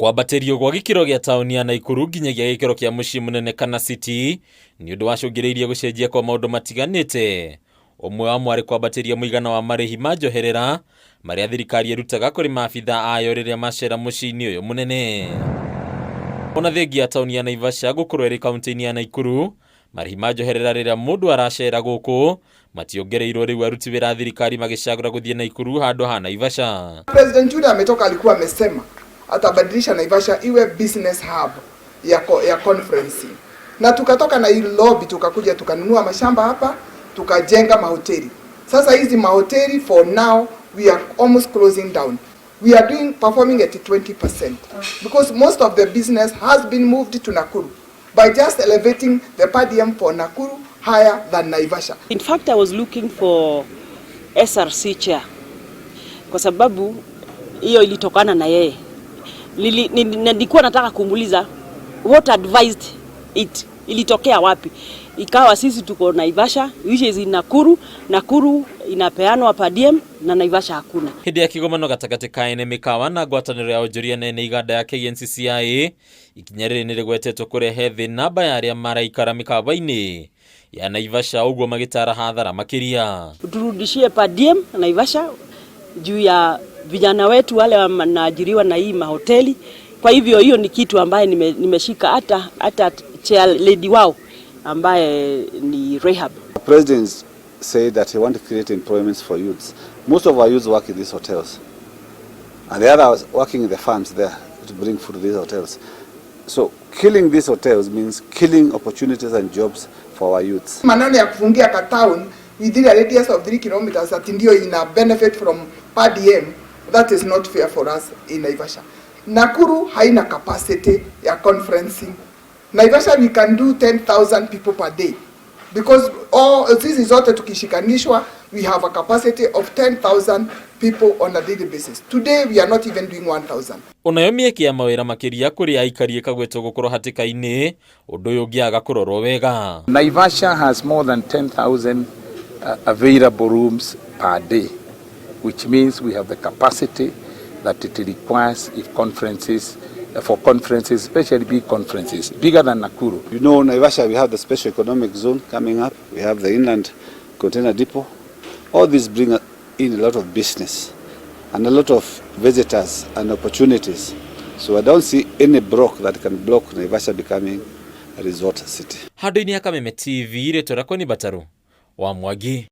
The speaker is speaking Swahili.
Kwambatirio gwa gikiro gya tauni ya Nakuru nginyagia gikiro kya mucii munene kana city ni undu wacungiriirie gucenjia kwa maundu matiganite. Umwe wa mwari kwambatiria muigana wa marihi ma njoherera maria thirikari irutaga kuri maabitha ayo riria macera mucii-ini uyu munene. Ona thengia tauni ya Naivasha gukorwo iri kaunti-ini ya Nakuru, marihi ma njoherera riria mundu aracera guku mationgereirwo riu aruti wira thirikari magicagura guthie Nakuru handu ha Naivasha. President Julia ametoka alikuwa amesema atabadilisha Naivasha iwe business hub ya conference. Na tukatoka na hii lobby tukakuja tukanunua mashamba hapa, tukajenga mahoteli. Sasa hizi mahoteli for now we are almost closing down. We are performing at 20% because most of the business has been moved to Nakuru by just elevating the per diem for Nakuru higher than Naivasha. In fact, I was looking for SRC chair kwa sababu hiyo ilitokana na yeye. Nilikuwa nataka kumuuliza what advised it, ilitokea wapi? Ikawa sisi tuko Naivasha, which is in Nakuru. Nakuru inapeanwa per diem na Naivasha hakuna. Hindi ya kigomano gatagati ka ene mikawa na ngwataniro ya ujuria nene iganda ya KNCCIA ikinya riri ni rigwetetwo kurehe thi namba ya aria maraikara mikawa-ini ya Naivasha uguo magitara hathara makiria. Turudishie per diem Naivasha juu ya vijana wetu wale wanaajiriwa na hii mahoteli. Kwa hivyo hiyo ni kitu ambaye nimeshika hata chair lady wao ambaye ni rehab. The president said that he want to create employments for youths. Most of our youths work in these hotels, and the others working in the farms there to bring food to these hotels. So killing these hotels means killing opportunities and jobs for our youths. Maneno ya kufungia ka town within a radius of 3 kilometers that ndio ina benefit from per diem, that is not fair for us in Naivasha. Nakuru haina capacity ya conferencing. Naivasha we can do 10,000 people per day because all this is zote tukishikanishwa we have a capacity of 10,000 people on a daily basis. Today we are not even doing 1,000. Onayo mieke ya mawira makiria kuri aikari kagwetwo gukorwo hatika-ini undu uyu ngiaga kurorwo wega. Naivasha has more than 10,000 available rooms per day, which means we have the capacity that it requires if conferences, for conferences, especially big conferences, bigger than Nakuru. You know, Naivasha, we have the special economic zone coming up. We have the inland container depot. All these bring in a lot of business and a lot of visitors and opportunities. So I don't see any block that can block Naivasha becoming a resort city. Handu-ini ya Kameme TV, retora kwa ni Bataru wa Mwagi.